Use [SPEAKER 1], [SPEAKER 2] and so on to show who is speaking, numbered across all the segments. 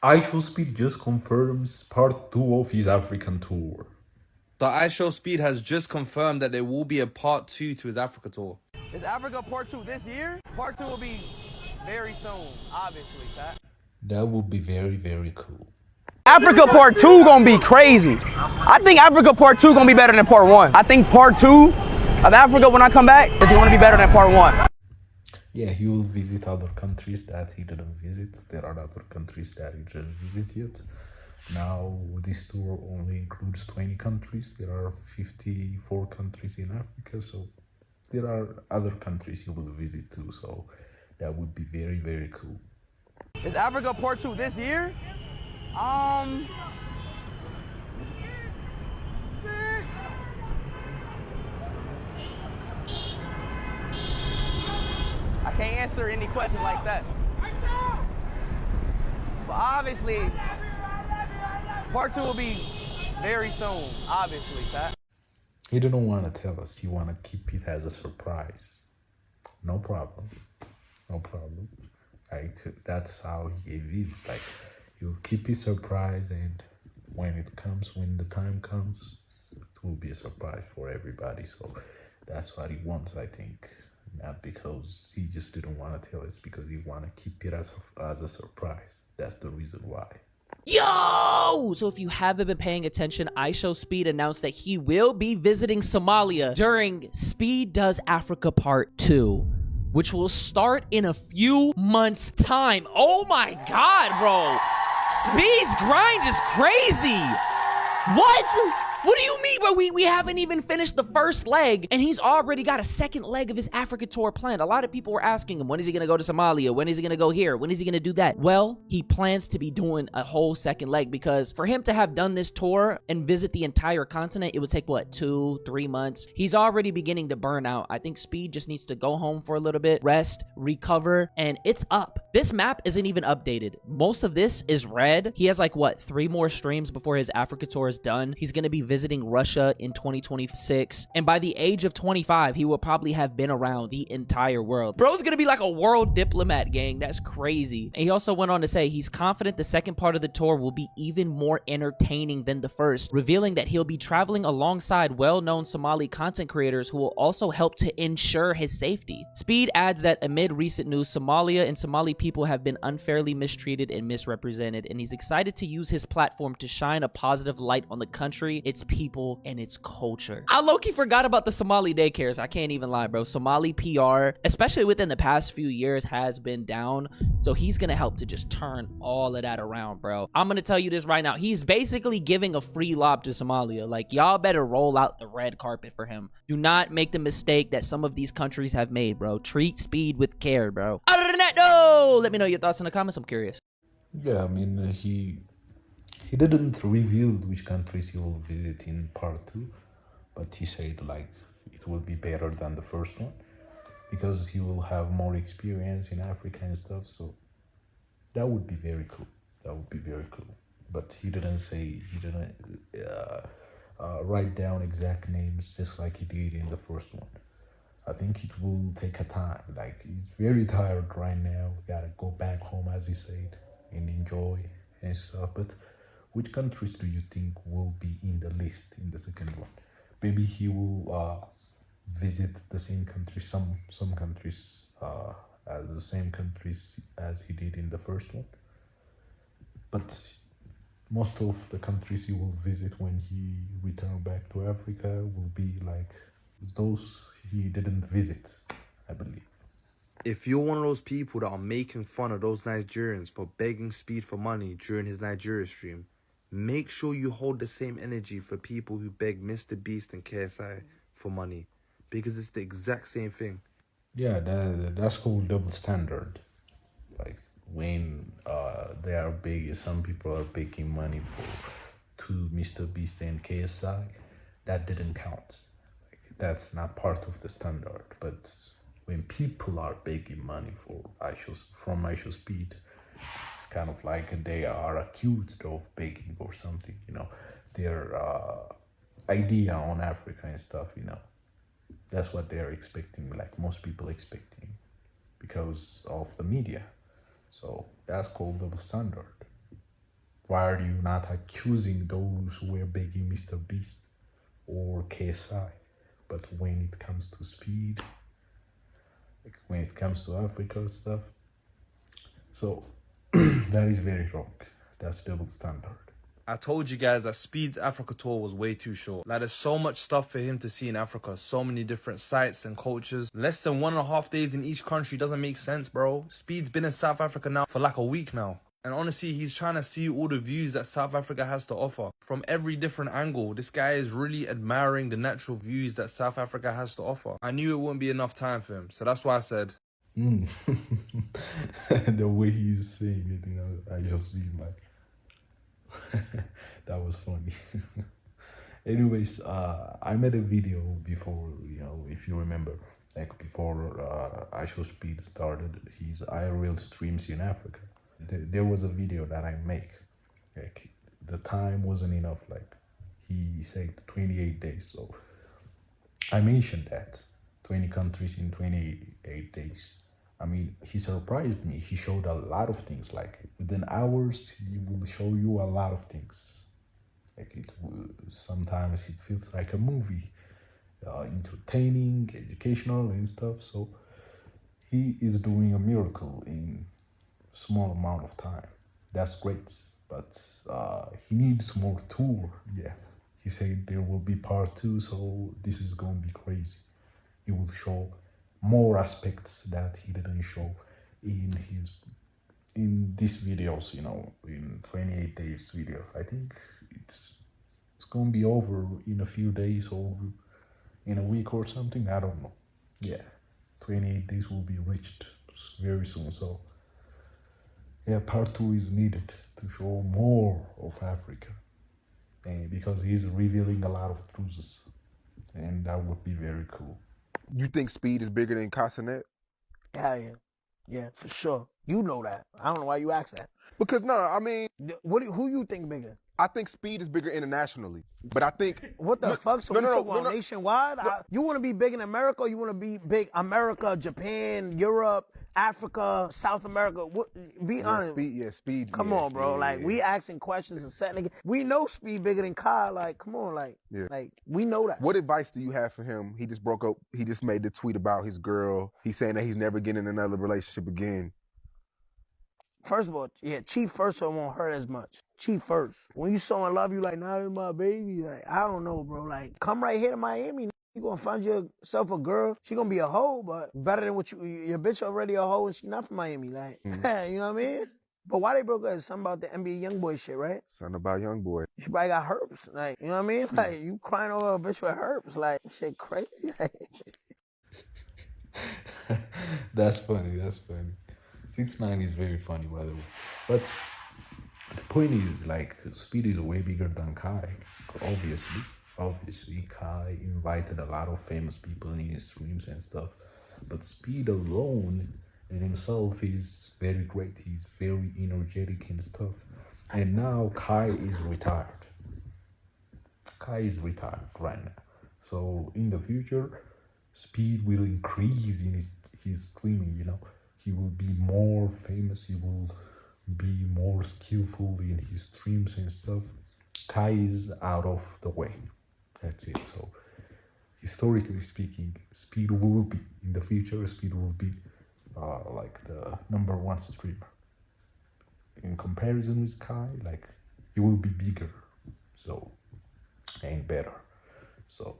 [SPEAKER 1] IShowSpeed just confirms part 2 of his African tour.
[SPEAKER 2] The IShowSpeed has just confirmed that there will be a part 2 to his Africa tour.
[SPEAKER 3] Is Africa part 2 this year? Part 2 will be very soon, obviously, Pat.
[SPEAKER 1] That would be very, very cool.
[SPEAKER 3] Africa part 2 gonna be crazy. I think Africa part 2 gonna be better than part 1. I think part 2 of Africa when I come back is gonna be better than part 1.
[SPEAKER 1] Yeah, he will visit other countries that he didn't visit. There are other countries that he didn't visit yet. Now, this tour only includes 20 countries. There are 54 countries in Africa, so there are other countries he will visit too. So that would be very, very cool.
[SPEAKER 3] Is Africa part 2 this year? I can't answer any question like that. But obviously, part 2 will be very soon, obviously, Pat.
[SPEAKER 1] He didn't want to tell us. He want to keep it as a surprise. No problem. No problem. Like, that's how he gave it. Like, he'll keep it surprise, and when the time comes, it will be a surprise for everybody. So that's what he wants, I think. Not because he just didn't want to tell us, because he want to keep it as a surprise. That's the reason why.
[SPEAKER 4] Yo! So if you haven't been paying attention, IShowSpeed announced that he will be visiting Somalia during Speed Does Africa Part 2, which will start in a few months' time. Oh my god, bro! Speed's grind is crazy! What? What do you mean, bro? We haven't even finished the first leg, and he's already got a second leg of his Africa tour planned. A lot of people were asking him, when is he going to go to Somalia? When is he going to go here? When is he going to do that? Well, he plans to be doing a whole second leg, because for him to have done this tour and visit the entire continent, it would take, what, 2-3 months? He's already beginning to burn out. I think Speed just needs to go home for a little bit, rest, recover, and it's up. This map isn't even updated. Most of this is red. He has, like, what, 3 more streams before his Africa tour is done. He's going to be visiting Russia in 2026, and by the age of 25 he will probably have been around the entire world. Bro's gonna be like a world diplomat, gang. That's crazy. And he also went on to say he's confident the second part of the tour will be even more entertaining than the first, revealing that he'll be traveling alongside well-known Somali content creators who will also help to ensure his safety. Speed adds that amid recent news, Somalia and Somali people have been unfairly mistreated and misrepresented, and he's excited to use his platform to shine a positive light on the country, its people, and its culture. I low-key forgot about the Somali daycares. I can't even lie, bro. Somali PR, especially within the past few years, has been down. So he's gonna help to just turn all of that around, bro. I'm gonna tell you this right now. He's basically giving a free lob to Somalia. Like, y'all better roll out the red carpet for him. Do not make the mistake that some of these countries have made, bro. Treat Speed with care, bro. Other than that, though, let me know your thoughts in the comments. I'm curious.
[SPEAKER 1] Yeah, I mean, he didn't reveal which countries he will visit in part 2, but he said, like, it will be better than the first one because he will have more experience in Africa and stuff. So that would be very cool. That would be very cool. But he didn't write down exact names just like he did in the first one. I think it will take a time. Like, he's very tired right now. Gotta go back home, as he said, and enjoy and stuff. But which countries do you think will be in the list in the second one? Maybe he will visit the same country, some countries, as the same countries as he did in the first one. But most of the countries he will visit when he return back to Africa will be like those he didn't visit, I believe.
[SPEAKER 2] If you're one of those people that are making fun of those Nigerians for begging Speed for money during his Nigeria stream, make sure you hold the same energy for people who beg Mr. Beast and KSI for money, because it's the exact same thing.
[SPEAKER 1] Yeah, that's called double standard. Like, when they are big, some people are begging money to Mr. Beast and KSI, that didn't count. Like, that's not part of the standard. But when people are begging money from IShowSpeed, it's kind of like they are accused of begging or something, their idea on Africa and stuff, that's what they're expecting, like most people expecting, because of the media. So that's called double standard. Why are you not accusing those who were begging Mr. Beast or KSI? But when it comes to Speed, like when it comes to Africa and stuff, so that is very wrong. That's double standard.
[SPEAKER 2] I told you guys that Speed's Africa tour was way too short. Like, there's so much stuff for him to see in Africa. So many different sites and cultures. Less than 1.5 days in each country doesn't make sense, bro. Speed's been in South Africa now for like a week now. And honestly, he's trying to see all the views that South Africa has to offer. From every different angle, this guy is really admiring the natural views that South Africa has to offer. I knew it wouldn't be enough time for him. So that's why I said...
[SPEAKER 1] The way he's saying it, you know, I just be like... That was funny. Anyways, I made a video before, you know, if you remember, like before IShowSpeed started his IRL streams in Africa. There was a video that I make. Like, the time wasn't enough. Like, he said 28 days. So I mentioned that 20 countries in 28 days. I mean, he surprised me. He showed a lot of things. Like, within hours, he will show you a lot of things. Like, sometimes it feels like a movie, entertaining, educational, and stuff. So he is doing a miracle in small amount of time. That's great, but he needs more tour. Yeah, he said there will be part 2, so this is gonna be crazy. He will show more aspects that he didn't show in these videos, you know, in 28 days videos. I think it's gonna be over in a few days or in a week or something. I don't know. Yeah, 28 days will be reached very soon. So yeah, part 2 is needed to show more of Africa, and because he's revealing a lot of truths, and that would be very cool.
[SPEAKER 5] You think Speed is bigger than Casanet?
[SPEAKER 6] Hell yeah. Yeah, for sure. You know that. I don't know why you asked that.
[SPEAKER 5] Because no, I mean,
[SPEAKER 6] Who you think bigger?
[SPEAKER 5] I think Speed is bigger internationally, but I think
[SPEAKER 6] What the fuck? So we talking about
[SPEAKER 5] no.
[SPEAKER 6] nationwide? You want to be big in America, or you want to be big America, Japan, Europe, Africa, South America? Be honest.
[SPEAKER 5] Speed.
[SPEAKER 6] Come on, bro. We asking questions and setting. We know Speed bigger than Kai. Like, come on, like we know that.
[SPEAKER 5] What advice do you have for him? He just broke up. He just made the tweet about his girl. He's saying that he's never getting another relationship again.
[SPEAKER 6] First of all, yeah, Chief first, so it won't hurt as much. Chief first. When you so in love, you like, nah, this my baby. Like, I don't know, bro. Like, come right here to Miami. You gonna find yourself a girl. She gonna be a hoe, but better than what your bitch already a hoe and she not from Miami. Like, you know what I mean? But why they broke up? It's something about the NBA YoungBoy shit, right?
[SPEAKER 5] Something about YoungBoy.
[SPEAKER 6] She probably got herpes. Like, you know what I mean? Like, you crying over a bitch with herpes. Like, shit crazy.
[SPEAKER 1] That's funny. 6ix9ine is very funny, by the way. But the point is, like, Speed is way bigger than Kai. Obviously, Kai invited a lot of famous people in his streams and stuff. But Speed alone in himself is very great. He's very energetic and stuff. And now Kai is retired. Kai is retired right now. So in the future, Speed will increase in his streaming, you know. He will be more famous. He will be more skillful in his streams and stuff. Kai is out of the way. That's it. So, historically speaking, Speed will be, in the future, Speed will be like the #1 streamer. In comparison with Kai, like, he will be bigger. So, and better. So,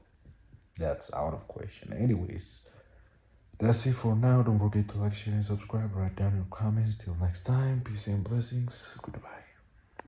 [SPEAKER 1] that's out of question. Anyways, that's it for now. Don't forget to like, share, and subscribe. Write down your comments. Till next time. Peace and blessings. Goodbye.